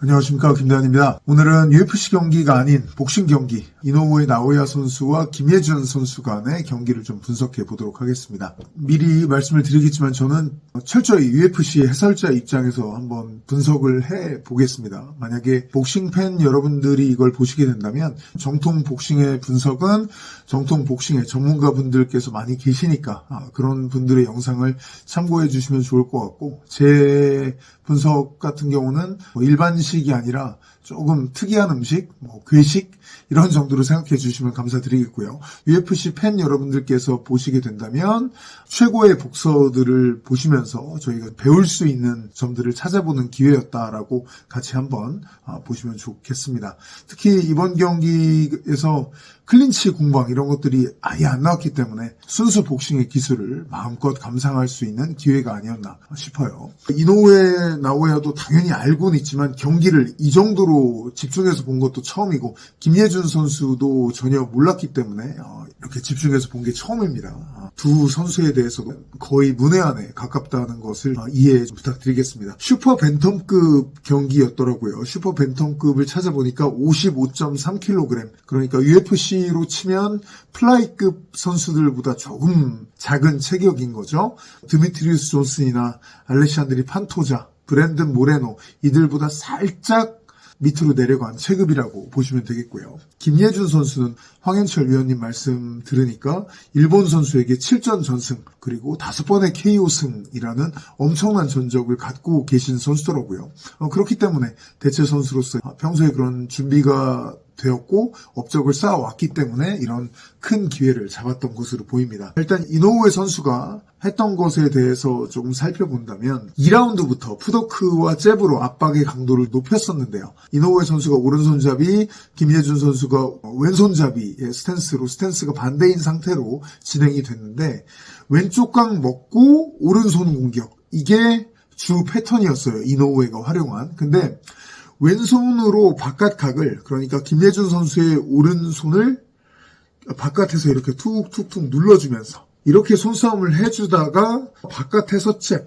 안녕하십니까, 김대한입니다. 오늘은 UFC 경기가 아닌 복싱 경기, 이노우에 나오야 선수와 김예준 선수 간의 경기를 좀 분석해 보도록 하겠습니다. 미리 말씀을 드리겠지만 저는 철저히 UFC 해설자 입장에서 한번 분석을 해 보겠습니다. 만약에 복싱 팬 여러분들이 이걸 보시게 된다면 정통 복싱의 분석은 정통 복싱의 전문가분들께서 많이 계시니까 그런 분들의 영상을 참고해 주시면 좋을 것 같고, 제 분석 같은 경우는 일반식이 아니라 조금 특이한 음식, 괴식 이런 정도로 생각해 주시면 감사드리겠고요. UFC 팬 여러분들께서 보시게 된다면 최고의 복서들을 보시면서 저희가 배울 수 있는 점들을 찾아보는 기회였다라고 같이 한번 보시면 좋겠습니다. 특히 이번 경기에서 클린치 공방 이런 것들이 아예 안 나왔기 때문에 순수 복싱의 기술을 마음껏 감상할 수 있는 기회가 아니었나 싶어요. 이노우에 나오야도 당연히 알고는 있지만 경기를 이 정도로 집중해서 본 것도 처음이고, 김예준 선수도 전혀 몰랐기 때문에 이렇게 집중해서 본 게 처음입니다. 두 선수에 대해서도 거의 문외한에 가깝다는 것을 이해 좀 부탁드리겠습니다. 슈퍼 벤텀급 경기였더라고요. 슈퍼 벤텀급을 찾아보니까 55.3kg, 그러니까 UFC로 치면 플라이급 선수들보다 조금 작은 체격인 거죠. 드미트리우스 존슨이나 알레šan드리 판토자, 브랜든 모레노, 이들보다 살짝 밑으로 내려간 체급이라고 보시면 되겠고요. 김예준 선수는 황현철 위원님 말씀 들으니까 일본 선수에게 7전 전승 그리고 5번의 KO승이라는 엄청난 전적을 갖고 계신 선수더라고요. 그렇기 때문에 대체 선수로서 평소에 그런 준비가 되었고 업적을 쌓아왔기 때문에 이런 큰 기회를 잡았던 것으로 보입니다. 일단 이노우에 선수가 했던 것에 대해서 조금 살펴본다면 2라운드부터 푸더크와 잽으로 압박의 강도를 높였었는데요. 이노우에 선수가 오른손잡이, 김예준 선수가 왼손잡이의 스탠스가 반대인 상태로 진행이 됐는데, 왼쪽 각 먹고 오른손 공격, 이게 주 패턴이었어요. 이노우에가 활용한. 근데 왼손으로 바깥 각을, 그러니까 김예준 선수의 오른손을 바깥에서 이렇게 툭툭툭 눌러주면서 이렇게 손싸움을 해주다가 바깥에서 잽,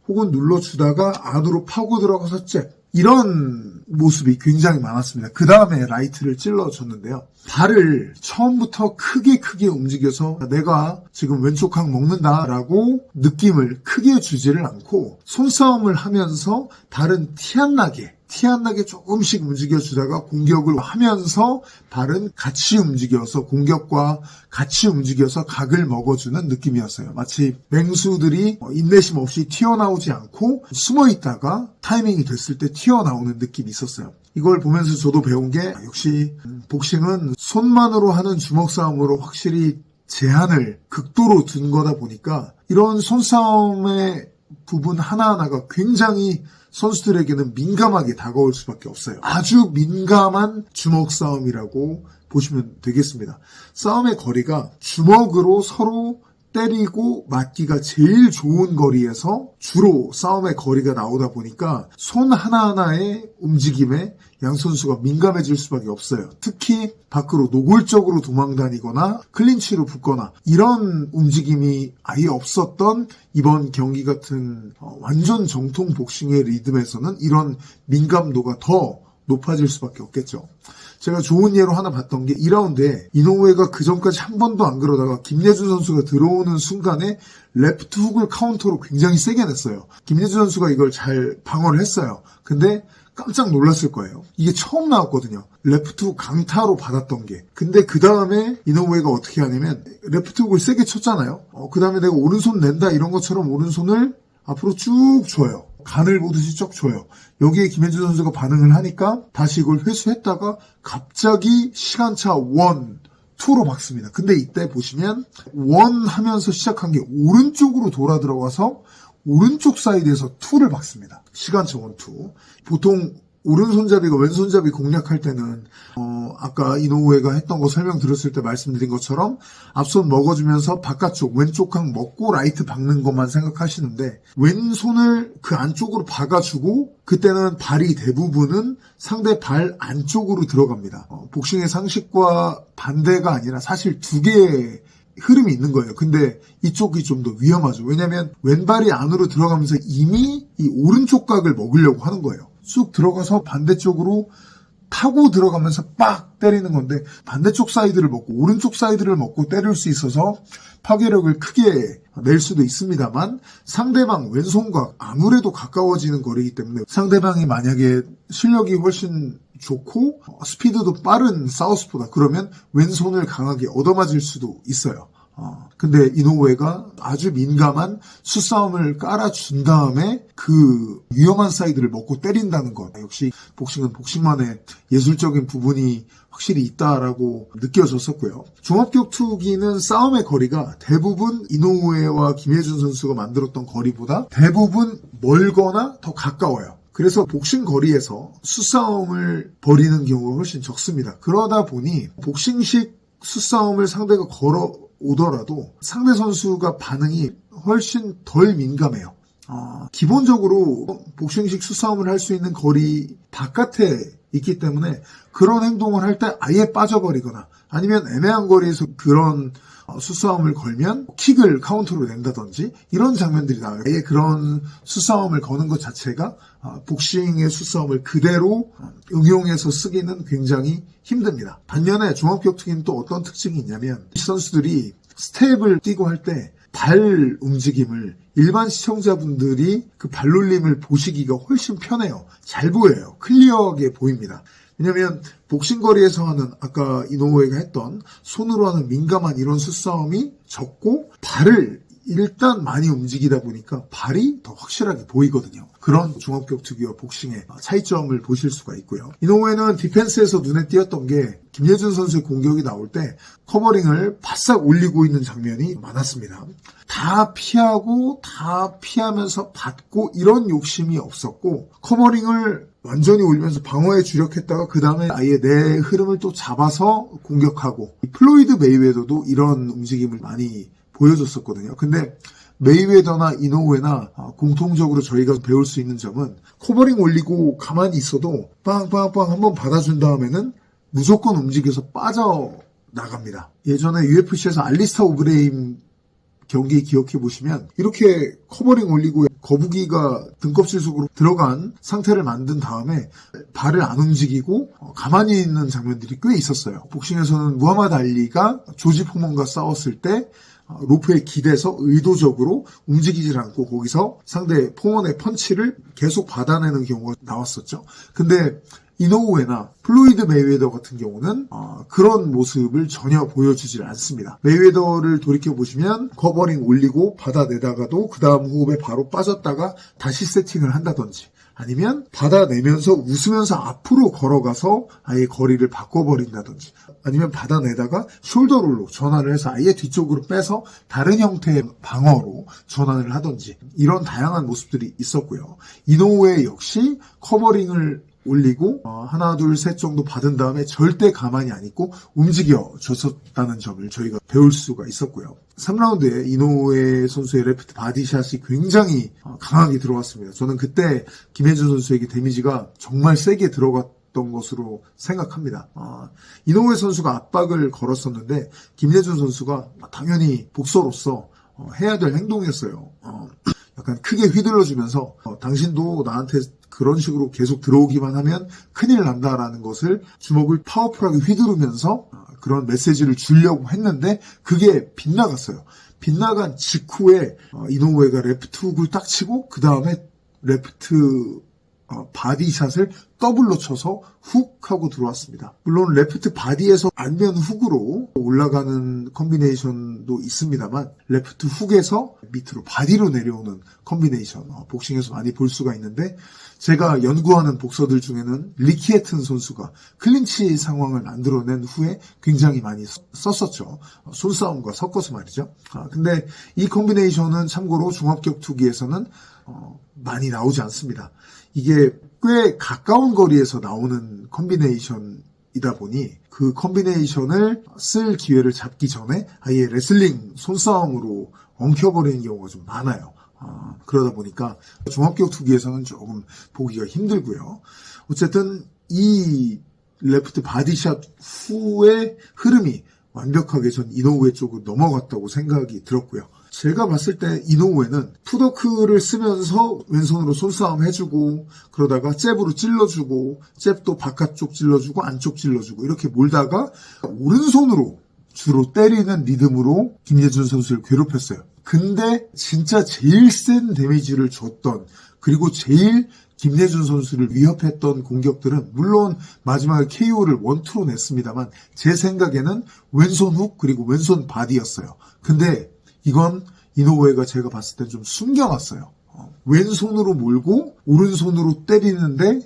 혹은 눌러주다가 안으로 파고 들어가서 잽, 이런 모습이 굉장히 많았습니다. 그 다음에 라이트를 찔러줬는데요. 발을 처음부터 크게 움직여서 내가 지금 왼쪽 각 먹는다라고 느낌을 크게 주지를 않고 손싸움을 하면서 발은 티 안 나게 조금씩 움직여주다가 공격을 하면서 발은 같이 움직여서 공격과 같이 움직여서 각을 먹어주는 느낌이었어요. 마치 맹수들이 인내심 없이 튀어나오지 않고 숨어있다가 타이밍이 됐을 때 튀어나오는 느낌이 있었어요. 이걸 보면서 저도 배운 게, 역시 복싱은 손만으로 하는 주먹 싸움으로 확실히 제한을 극도로 둔 거다 보니까 이런 손싸움의 부분 하나하나가 굉장히 선수들에게는 민감하게 다가올 수밖에 없어요. 아주 민감한 주먹 싸움이라고 보시면 되겠습니다. 싸움의 거리가 주먹으로 서로 때리고 맞기가 제일 좋은 거리에서 주로 싸움의 거리가 나오다 보니까 손 하나하나의 움직임에 양 선수가 민감해질 수밖에 없어요. 특히 밖으로 노골적으로 도망다니거나 클린치로 붙거나 이런 움직임이 아예 없었던 이번 경기 같은 완전 정통 복싱의 리듬에서는 이런 민감도가 더 높아질 수밖에 없겠죠. 제가 좋은 예로 하나 봤던 게 2라운드에 이노우에가 그 전까지 한 번도 안 그러다가 김예준 선수가 들어오는 순간에 레프트 훅을 카운터로 굉장히 세게 냈어요. 김예준 선수가 이걸 잘 방어를 했어요. 근데 깜짝 놀랐을 거예요. 이게 처음 나왔거든요. 레프트 훅 강타로 받았던 게. 근데 그 다음에 이노우에가 어떻게 하냐면 레프트 훅을 세게 쳤잖아요. 그 다음에 내가 오른손 낸다 이런 것처럼 오른손을 앞으로 쭉 줘요. 간을 보듯이 쭉 줘요. 여기에 김예준 선수가 반응을 하니까 다시 이걸 회수했다가 갑자기 시간차 1, 2로 박습니다. 근데 이때 보시면 1 하면서 시작한 게 오른쪽으로 돌아 들어가서 오른쪽 사이드에서 2를 박습니다. 시간차 1, 2. 보통 오른손잡이가 왼손잡이 공략할 때는 아까 이노우에가 했던 거 설명드렸을 때 말씀드린 것처럼 앞손 먹어주면서 바깥쪽 왼쪽 각 먹고 라이트 박는 것만 생각하시는데, 왼손을 그 안쪽으로 박아주고 그때는 발이 대부분은 상대 발 안쪽으로 들어갑니다. 복싱의 상식과 반대가 아니라 사실 두 개의 흐름이 있는 거예요. 근데 이쪽이 좀 더 위험하죠. 왜냐면 왼발이 안으로 들어가면서 이미 이 오른쪽 각을 먹으려고 하는 거예요. 쑥 들어가서 반대쪽으로 타고 들어가면서 빡 때리는 건데 반대쪽 사이드를 먹고 오른쪽 사이드를 먹고 때릴 수 있어서 파괴력을 크게 낼 수도 있습니다만 상대방 왼손과 아무래도 가까워지는 거리이기 때문에 상대방이 만약에 실력이 훨씬 좋고 스피드도 빠른 사우스포다 그러면 왼손을 강하게 얻어맞을 수도 있어요. 근데 이노우에가 아주 민감한 수싸움을 깔아준 다음에 그 위험한 사이드를 먹고 때린다는 것. 역시 복싱은 복싱만의 예술적인 부분이 확실히 있다라고 느껴졌었고요. 종합격투기는 싸움의 거리가 대부분 이노우에와 김예준 선수가 만들었던 거리보다 대부분 멀거나 더 가까워요. 그래서 복싱 거리에서 수싸움을 벌이는 경우가 훨씬 적습니다. 그러다 보니 복싱식 수싸움을 상대가 걸어 오더라도 상대 선수가 반응이 훨씬 덜 민감해요. 기본적으로 복싱식 수싸움을 할 수 있는 거리 바깥에 있기 때문에 그런 행동을 할 때 아예 빠져버리거나 아니면 애매한 거리에서 그런 수싸움을 걸면 킥을 카운터로 낸다든지 이런 장면들이 나와요. 아예 그런 수싸움을 거는 것 자체가 복싱의 수싸움을 그대로 응용해서 쓰기는 굉장히 힘듭니다. 반면에 종합격투기는 또 어떤 특징이 있냐면 이 선수들이 스텝을 뛰고 할 때 발 움직임을 일반 시청자분들이 그 발놀림을 보시기가 훨씬 편해요. 잘 보여요. 클리어하게 보입니다. 왜냐면 복싱거리에서 하는 아까 이노우에가 했던 손으로 하는 민감한 이런 수싸움이 적고 발을 일단 많이 움직이다 보니까 발이 더 확실하게 보이거든요. 그런 종합격투기와 복싱의 차이점을 보실 수가 있고요. 이노우에는 디펜스에서 눈에 띄었던 게 김예준 선수의 공격이 나올 때 커버링을 바싹 올리고 있는 장면이 많았습니다. 다 피하고 다 피하면서 받고 이런 욕심이 없었고 커버링을 완전히 올리면서 방어에 주력했다가 그 다음에 아예 내 흐름을 또 잡아서 공격하고 플로이드 메이웨더도 이런 움직임을 많이 보여줬었거든요. 근데 메이웨더나 이노우에나 공통적으로 저희가 배울 수 있는 점은 커버링 올리고 가만히 있어도 빵빵빵 한번 받아준 다음에는 무조건 움직여서 빠져나갑니다. 예전에 UFC에서 알리스타 오브레임 경기 기억해 보시면 이렇게 커버링 올리고 거북이가 등껍질 속으로 들어간 상태를 만든 다음에 발을 안 움직이고 가만히 있는 장면들이 꽤 있었어요. 복싱에서는 무하마드 알리가 조지 포먼과 싸웠을 때 로프에 기대서 의도적으로 움직이질 않고 거기서 상대 포먼의 펀치를 계속 받아내는 경우가 나왔었죠. 근데 이노우에나 플로이드 메이웨더 같은 경우는 그런 모습을 전혀 보여주질 않습니다. 메이웨더를 돌이켜보시면 커버링 올리고 받아내다가도 그 다음 호흡에 바로 빠졌다가 다시 세팅을 한다든지 아니면 받아내면서 웃으면서 앞으로 걸어가서 아예 거리를 바꿔버린다든지 아니면 받아내다가 숄더롤로 전환을 해서 아예 뒤쪽으로 빼서 다른 형태의 방어로 전환을 하든지 이런 다양한 모습들이 있었고요. 이노우에 역시 커버링을 올리고 하나 둘 셋 정도 받은 다음에 절대 가만히 안 있고 움직여줬었다는 점을 저희가 배울 수가 있었고요. 3라운드에 이노우에 선수의 레프트 바디샷이 굉장히 강하게 들어갔습니다. 저는 그때 김혜준 선수에게 데미지가 정말 세게 들어갔던 것으로 생각합니다. 이노우에 선수가 압박을 걸었었는데 김예준 선수가 당연히 복서로서 해야 될 행동이었어요. 약간 크게 휘둘러주면서 당신도 나한테 그런 식으로 계속 들어오기만 하면 큰일 난다라는 것을 주먹을 파워풀하게 휘두르면서 그런 메시지를 주려고 했는데 그게 빗나갔어요. 빗나간 직후에 이노우에가 레프트 훅을 딱 치고 그 다음에 레프트 바디샷을 더블로 쳐서 훅 하고 들어왔습니다. 물론 레프트 바디에서 안면 훅으로 올라가는 컨비네이션도 있습니다만 레프트 훅에서 밑으로 바디로 내려오는 컨비네이션 복싱에서 많이 볼 수가 있는데 제가 연구하는 복서들 중에는 리키에튼 선수가 클린치 상황을 만들어낸 후에 굉장히 많이 썼었죠. 손싸움과 섞어서 말이죠. 근데 이 컨비네이션은 참고로 종합격투기에서는 많이 나오지 않습니다. 이게 꽤 가까운 거리에서 나오는 컨비네이션이다 보니 그 컨비네이션을 쓸 기회를 잡기 전에 아예 레슬링 손싸움으로 엉켜버리는 경우가 좀 많아요. 그러다 보니까 종합격투기에서는 조금 보기가 힘들고요. 어쨌든 이 레프트 바디샷 후의 흐름이 완벽하게 전 이노우에 쪽으로 넘어갔다고 생각이 들었고요. 제가 봤을 때 이노우에는 푸더크를 쓰면서 왼손으로 손싸움 해주고 그러다가 잽으로 찔러주고 잽도 바깥쪽 찔러주고 안쪽 찔러주고 이렇게 몰다가 오른손으로 주로 때리는 리듬으로 김예준 선수를 괴롭혔어요. 근데 진짜 제일 센 데미지를 줬던 그리고 제일 김예준 선수를 위협했던 공격들은 물론 마지막에 KO를 원투로 냈습니다만 제 생각에는 왼손 훅 그리고 왼손 바디였어요. 근데 이건 이노우에가 제가 봤을 땐 좀 숨겨놨어요. 왼손으로 몰고 오른손으로 때리는데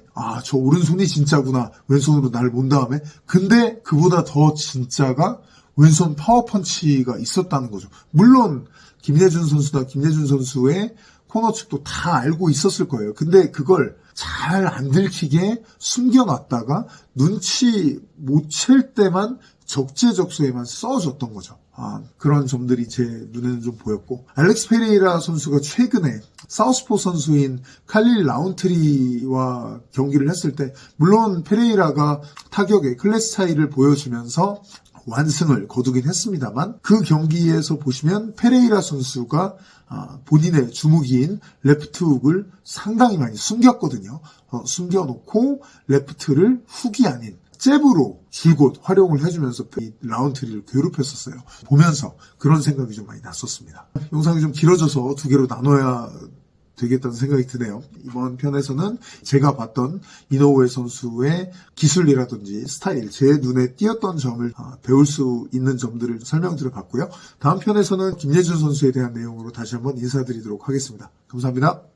저 오른손이 진짜구나. 왼손으로 날 몬 다음에 근데 그보다 더 진짜가 왼손 파워펀치가 있었다는 거죠. 물론 김예준 선수의 코너 측도 다 알고 있었을 거예요. 근데 그걸 잘 안 들키게 숨겨놨다가 눈치 못 챌 때만 적재적소에만 써줬던 거죠. 그런 점들이 제 눈에는 좀 보였고 알렉스 페레이라 선수가 최근에 사우스포 선수인 칼릴 라운트리와 경기를 했을 때 물론 페레이라가 타격의 클래스 차이를 보여주면서 완승을 거두긴 했습니다만 그 경기에서 보시면 페레이라 선수가 본인의 주무기인 레프트 훅을 상당히 많이 숨겼거든요. 숨겨놓고 레프트를 훅이 아닌 잽으로 줄곧 활용을 해주면서 이 라운트리를 괴롭혔었어요. 보면서 그런 생각이 좀 많이 났었습니다. 영상이 좀 길어져서 두 개로 나눠야 되겠다는 생각이 드네요. 이번 편에서는 제가 봤던 이노우에 선수의 기술이라든지 스타일, 제 눈에 띄었던 점을 배울 수 있는 점들을 설명드려 봤고요. 다음 편에서는 김예준 선수에 대한 내용으로 다시 한번 인사드리도록 하겠습니다. 감사합니다.